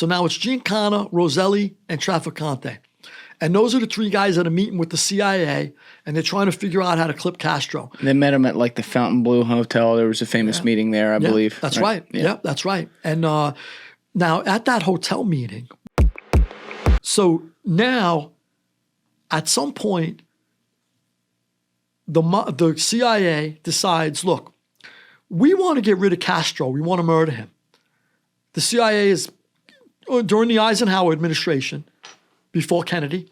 So now it's Giancana, Roselli, and Trafficante. And those are the three guys that are meeting with the CIA, and they're trying to figure out how to clip Castro. They met him at like the Fontainebleau Hotel. There was a famous meeting there, I believe. That's right. Yeah, that's right. And now at that hotel meeting, so now at some point, the CIA decides, look, we want to get rid of Castro. We want to murder him. The CIA is, during the Eisenhower administration, before Kennedy,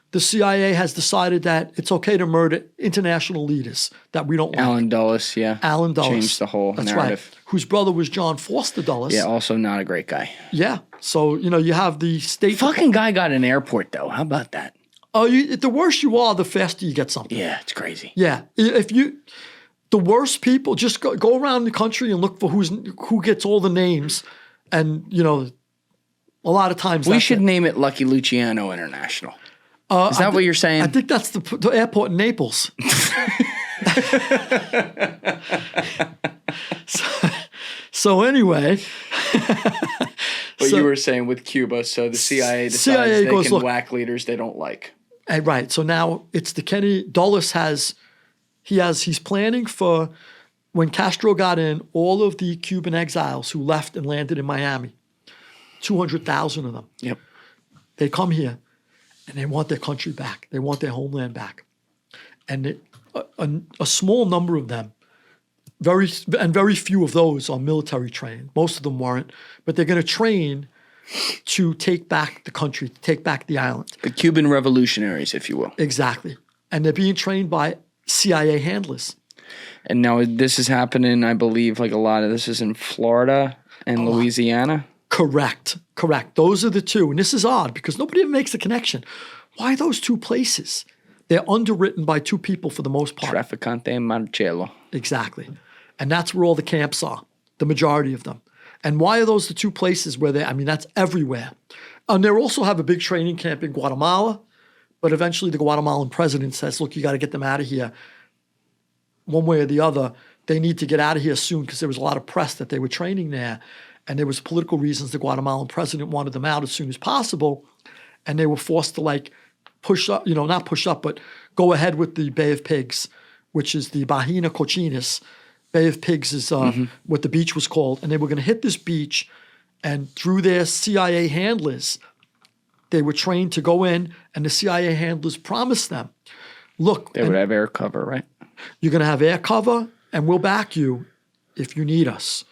the CIA has decided that it's okay to murder international leaders that we don't like. Allen Dulles, yeah. Allen Dulles. Changed the whole narrative. Right. Whose brother was John Foster Dulles. Yeah, also not a great guy. Yeah. So, you have the state... Fucking guy got an airport, though. How about that? Oh, the worse you are, the faster you get something. Yeah, it's crazy. Yeah. The worst people, just go around the country and look for who gets all the names. And, a lot of times we should name it Lucky Luciano International. Is that what you're saying? I think that's the airport in Naples. so anyway. But you were saying with Cuba, so the CIA decides they can whack leaders they don't like. Right. So now it's the Kennedy. Dulles he's planning for when Castro got in, all of the Cuban exiles who left and landed in Miami, 200,000 of them. Yep. They come here and they want their country back. They want their homeland back. And a small number of them, very few of those are military trained. Most of them weren't. But they're going to train to take back the country, to take back the island. The Cuban revolutionaries, if you will. Exactly. And they're being trained by CIA handlers. And now this is happening, I believe, like a lot of this is in Florida and Louisiana. Correct. Those are the two. And this is odd because nobody ever makes the connection. Why those two places? They're underwritten by two people for the most part. Trafficante and Marcello. Exactly. And that's where all the camps are, the majority of them. And why are those the two places where that's everywhere. And they also have a big training camp in Guatemala, but eventually the Guatemalan president says, look, you got to get them out of here. One way or the other, they need to get out of here soon because there was a lot of press that they were training there. And there was political reasons the Guatemalan president wanted them out as soon as possible. And they were forced to push up, not push up, but go ahead with the Bay of Pigs, which is the Bahina Cochinas. Bay of Pigs is what the beach was called. And they were going to hit this beach, and through their CIA handlers, they were trained to go in, and the CIA handlers promised them, look. They would have air cover, right? You're going to have air cover, and we'll back you if you need us.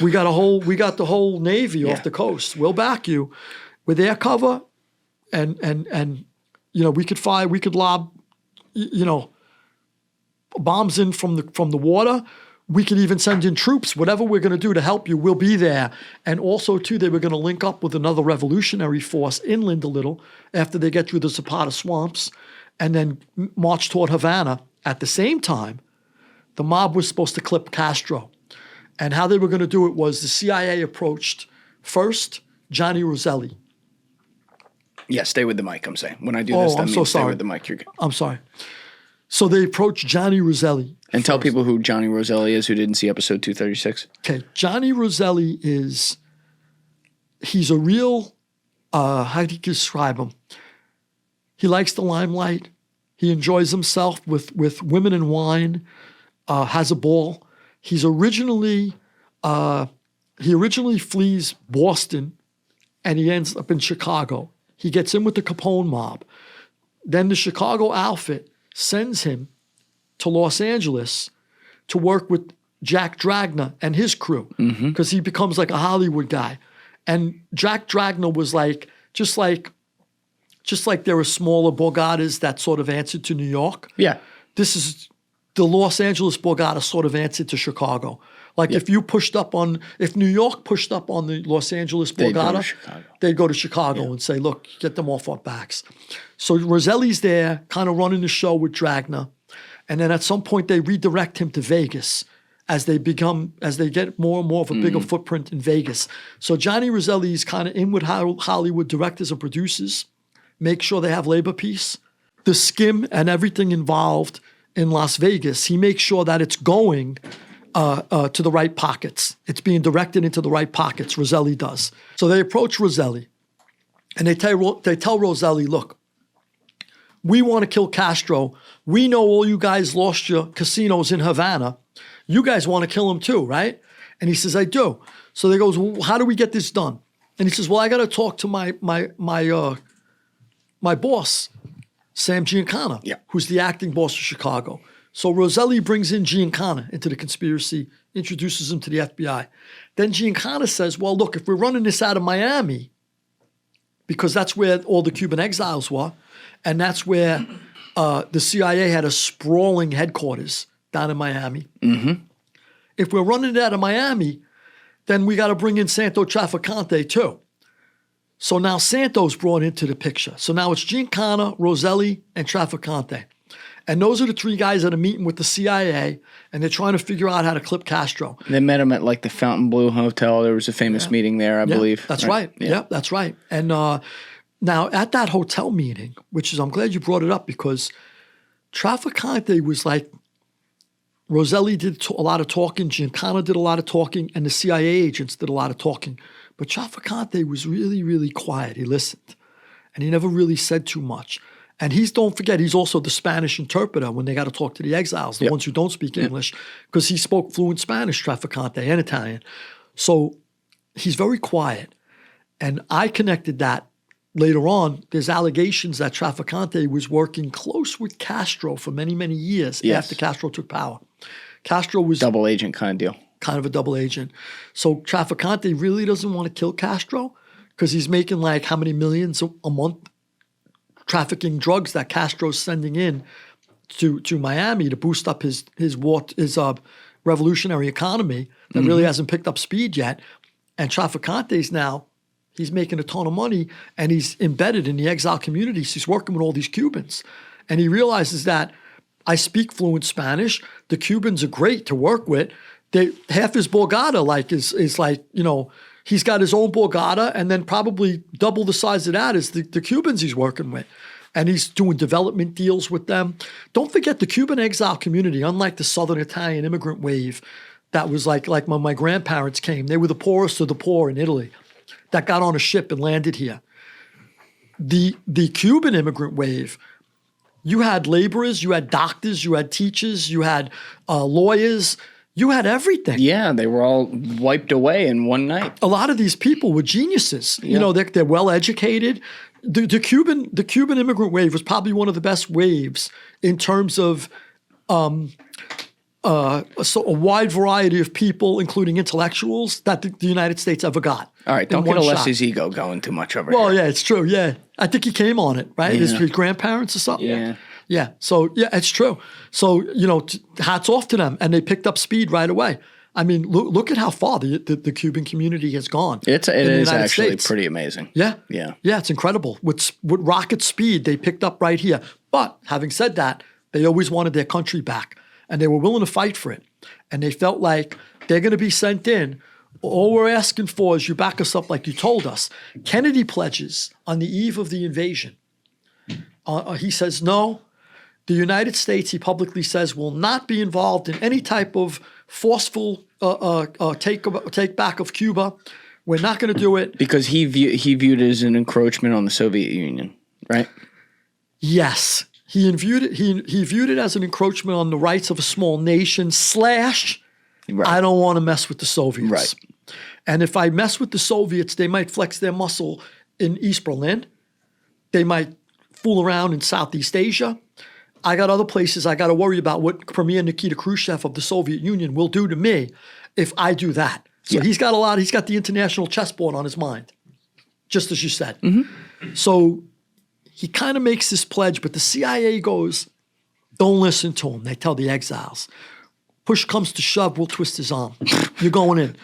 We got the whole Navy off the coast. We'll back you with air cover, and we could lob, bombs in from the water. We could even send in troops. Whatever we're going to do to help you, we'll be there. And also, too, they were going to link up with another revolutionary force inland a little after they get through the Zapata swamps, and then march toward Havana. At the same time, the mob was supposed to clip Castro. And how they were going to do it was the CIA approached first Johnny Roselli. Yeah, stay with the mic, I'm saying. When I do this, that means stay with the mic. You're good. I'm sorry. So they approached Johnny Roselli. And tell people who Johnny Roselli is who didn't see episode 236. Okay, Johnny Roselli he's a real, how do you describe him? He likes the limelight. He enjoys himself with women and wine, has a ball. He originally flees Boston, and he ends up in Chicago. He gets in with the Capone mob. Then the Chicago outfit sends him to Los Angeles to work with Jack Dragna and his crew because he becomes like a Hollywood guy. And Jack Dragna was just like there were smaller Borgatas that sort of answered to New York. Yeah. This is the Los Angeles Borgata sort of answered to Chicago. If New York pushed up on the Los Angeles Borgata, they'd go to Chicago and say, look, get them off our backs. So Roselli's there kind of running the show with Dragna. And then at some point they redirect him to Vegas as they get more and more of a bigger footprint in Vegas. So Johnny Roselli's kind of in with Hollywood directors and producers, make sure they have labor peace. The skim and everything involved in Las Vegas, he makes sure that it's going to the right pockets. It's being directed into the right pockets. Roselli does. So they approach Roselli, and they tell Roselli, look, we want to kill Castro. We know all you guys lost your casinos in Havana. You guys want to kill him too, right? And he says, I do. So they goes, well, how do we get this done? And he says, well, I got to talk to my boss, Sam Giancana, who's the acting boss of Chicago. So Roselli brings in Giancana into the conspiracy, introduces him to the FBI. Then Giancana says, well, look, if we're running this out of Miami, because that's where all the Cuban exiles were, and that's where the CIA had a sprawling headquarters down in Miami. Mm-hmm. If we're running it out of Miami, then we got to bring in Santo Trafficante too. So now Santo's brought into the picture. So now it's Giancana, Roselli, and Trafficante. And those are the three guys that are meeting with the CIA, and they're trying to figure out how to clip Castro. They met him at like the Fontainebleau Hotel. There was a famous meeting there, I believe. That's right. Yeah, that's right. And now at that hotel meeting, which is, I'm glad you brought it up, because Trafficante was like, Roselli did a lot of talking, Giancana did a lot of talking, and the CIA agents did a lot of talking. But Trafficante was really, really quiet. He listened, and he never really said too much. And don't forget, he's also the Spanish interpreter when they got to talk to the exiles, the ones who don't speak English, because he spoke fluent Spanish, Trafficante, and Italian. So he's very quiet. And I connected that later on. There's allegations that Trafficante was working close with Castro for many, many years after Castro took power. Castro was double agent kind of deal. Kind of a double agent. So Trafficante really doesn't want to kill Castro because he's making like how many millions a month trafficking drugs that Castro's sending in to Miami to boost up his revolutionary economy that really hasn't picked up speed yet. And Trafficante's now, he's making a ton of money, and he's embedded in the exile communities. He's working with all these Cubans. And he realizes that I speak fluent Spanish. The Cubans are great to work with. Half his borgata is like, you know, he's got his own borgata, and then probably double the size of that is the Cubans he's working with. And he's doing development deals with them. Don't forget the Cuban exile community, unlike the Southern Italian immigrant wave that was like when my grandparents came. They were the poorest of the poor in Italy that got on a ship and landed here. The Cuban immigrant wave, you had laborers, you had doctors, you had teachers, you had lawyers, you had everything. Yeah, they were all wiped away in one night. A lot of these people were geniuses. You know, they're well educated. The Cuban immigrant wave was probably one of the best waves in terms of a wide variety of people, including intellectuals, that the United States ever got. All right, don't get Alessi's ego going too much over here. Well, yeah, it's true. Yeah, I think he came on it, right? His grandparents or something. Yeah. Yeah. So, yeah, it's true. So, you know, hats off to them. And they picked up speed right away. I mean, look at how far the Cuban community has gone. It is actually pretty amazing. Yeah. Yeah. Yeah, it's incredible. With rocket speed, they picked up right here. But having said that, they always wanted their country back. And they were willing to fight for it. And they felt like they're going to be sent in. All we're asking for is you back us up like you told us. Kennedy pledges on the eve of the invasion. He says, no, the United States, he publicly says, will not be involved in any type of forceful take back of Cuba. We're not going to do it. Because he viewed it as an encroachment on the Soviet Union, right? Yes. He viewed it as an encroachment on the rights of a small nation / I don't want to mess with the Soviets. Right. And if I mess with the Soviets, they might flex their muscle in East Berlin. They might fool around in Southeast Asia. I got other places I got to worry about what Premier Nikita Khrushchev of the Soviet Union will do to me if I do that. So he's got the international chessboard on his mind, just as you said. Mm-hmm. So he kind of makes this pledge, but the CIA goes, don't listen to him. They tell the exiles. Push comes to shove, we'll twist his arm. You're going in.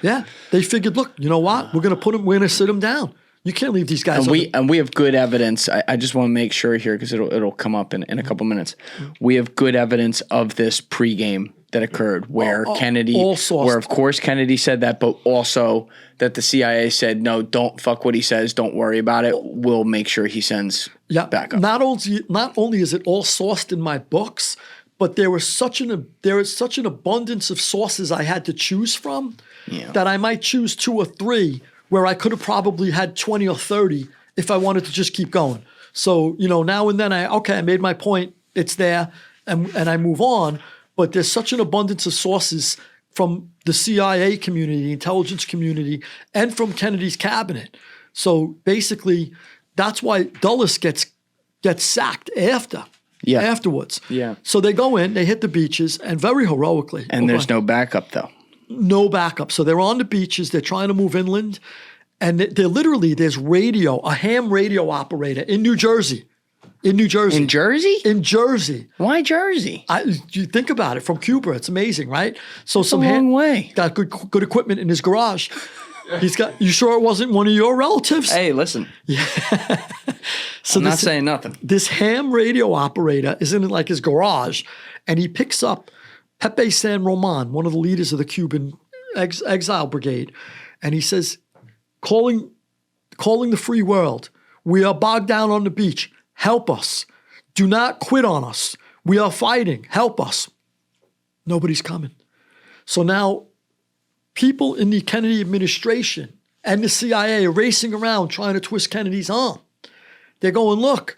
Yeah. They figured, look, you know what? We're going to sit him down. You can't leave these guys. And we have good evidence. I just want to make sure here because it'll come up in a couple minutes. We have good evidence of this pregame that occurred where of course Kennedy said that, but also that the CIA said, no, don't fuck what he says. Don't worry about it. We'll make sure he sends backup. Not only is it all sourced in my books, but there is such an abundance of sources I had to choose from that I might choose 2 or 3 where I could have probably had 20 or 30 if I wanted to just keep going. So, now and then I made my point, it's there, and I move on. But there's such an abundance of sources from the CIA community, the intelligence community, and from Kennedy's cabinet. So basically, that's why Dulles gets sacked afterwards. Yeah. So they go in, they hit the beaches, and very heroically. And there's no backup, though. No backup. So they're on the beaches, they're trying to move inland, and there's a ham radio operator in New Jersey. In Jersey? In Jersey. Why Jersey? You think about it, from Cuba, it's amazing, right? So it's a long way. Got good equipment in his garage. You sure it wasn't one of your relatives? Hey, listen. Yeah. So I'm not saying nothing. This ham radio operator is in like his garage, and he picks up Pepe San Roman, one of the leaders of the Cuban exile brigade, and he says, calling the free world, we are bogged down on the beach. Help us. Do not quit on us. We are fighting. Help us. Nobody's coming. So now people in the Kennedy administration and the CIA are racing around trying to twist Kennedy's arm. They're going, look,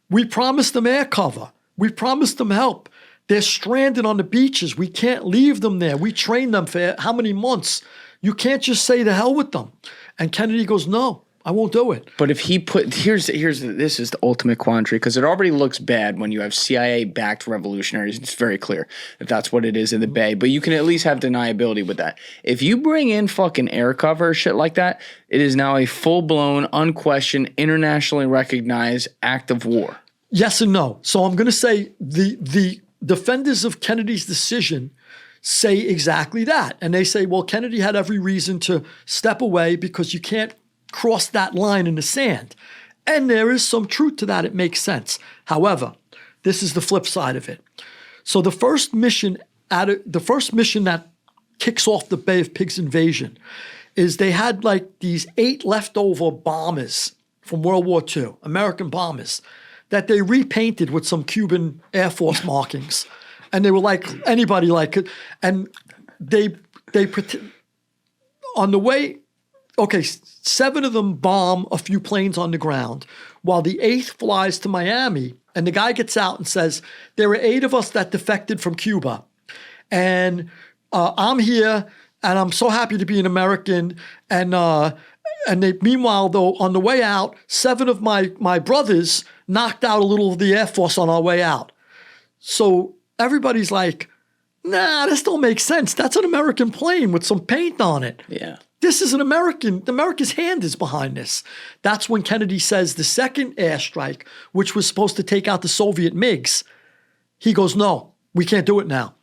we promised them air cover. We promised them help. They're stranded on the beaches. We can't leave them there. We trained them for how many months? You can't just say to hell with them. And Kennedy goes, no, I won't do it. But if he this is the ultimate quandary, because it already looks bad when you have CIA-backed revolutionaries. It's very clear that that's what it is in the Bay. But you can at least have deniability with that. If you bring in fucking air cover or shit like that, it is now a full-blown, unquestioned, internationally recognized act of war. Yes and no. So I'm going to say the defenders of Kennedy's decision say exactly that. And they say, well, Kennedy had every reason to step away because you can't cross that line in the sand. And there is some truth to that. It makes sense. However, this is the flip side of it. So the first mission that kicks off the Bay of Pigs invasion is they had like these 8 leftover bombers from World War II, American bombers, that they repainted with some Cuban Air Force markings. And they were like anybody like it. And they on the way, okay, 7 of them bomb a few planes on the ground, while the 8th flies to Miami, and the guy gets out and says, there were 8 of us that defected from Cuba, and I'm here, and I'm so happy to be an American, and meanwhile, though, on the way out, 7 of my brothers knocked out a little of the Air Force on our way out. So everybody's like, nah, this don't make sense. That's an American plane with some paint on it. Yeah. This is America's hand is behind this. That's when Kennedy says the second airstrike, which was supposed to take out the Soviet MiGs, he goes, no, we can't do it now.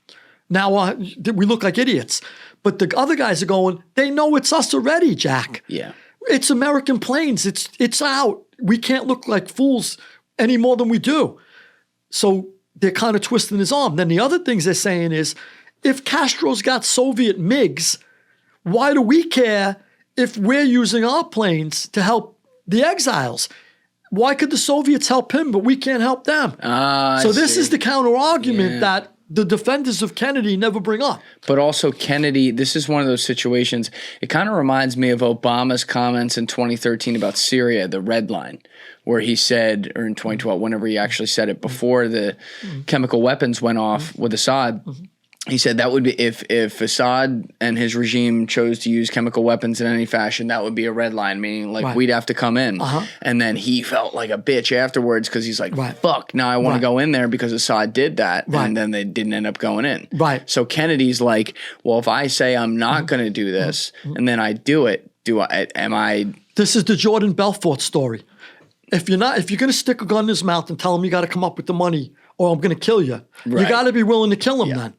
Now we look like idiots. But the other guys are going, they know it's us already, Jack. Yeah. It's American planes. It's out. We can't look like fools any more than we do. So they're kind of twisting his arm. Then the other things they're saying is, if Castro's got Soviet MiGs, why do we care if we're using our planes to help the exiles? Why could the Soviets help him, but we can't help them? So this is the counter argument that the defenders of Kennedy never bring up. But also Kennedy, this is one of those situations, it kind of reminds me of Obama's comments in 2013 about Syria, the red line, where he said, or in 2012, whenever he actually said it, before the chemical weapons went off with Assad, he said that would be, if Assad and his regime chose to use chemical weapons in any fashion, that would be a red line, meaning like we'd have to come in. And then he felt like a bitch afterwards because he's like, fuck, now I want to go in there because Assad did that. And then they didn't end up going in. So Kennedy's like, well, if I say I'm not going to do this and then I do it, am I? This is the Jordan Belfort story. If you're going to stick a gun in his mouth and tell him you got to come up with the money or I'm going to kill you, you got to be willing to kill him then.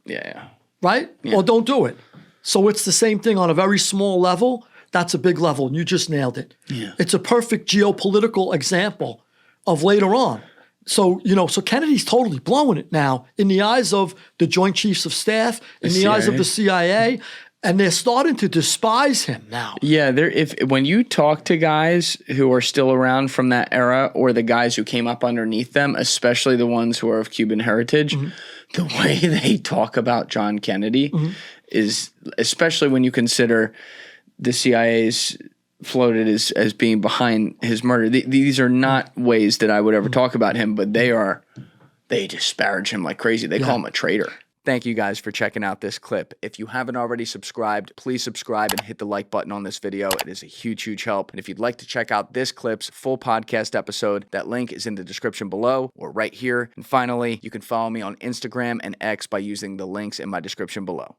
Right? Or don't do it. So it's the same thing on a very small level. That's a big level, and you just nailed it. It's a perfect geopolitical example of later on. So, so Kennedy's totally blowing it now in the eyes of the Joint Chiefs of Staff, in the eyes of the CIA, And they're starting to despise him now. Yeah, when you talk to guys who are still around from that era, or the guys who came up underneath them, especially the ones who are of Cuban heritage, the way they talk about John Kennedy is, especially when you consider the CIA's floated as being behind his murder. These are not ways that I would ever talk about him, but they disparage him like crazy. They call him a traitor. Thank you guys for checking out this clip. If you haven't already subscribed, please subscribe and hit the like button on this video. It is a huge, huge help. And if you'd like to check out this clip's full podcast episode, that link is in the description below or right here. And finally, you can follow me on Instagram and X by using the links in my description below.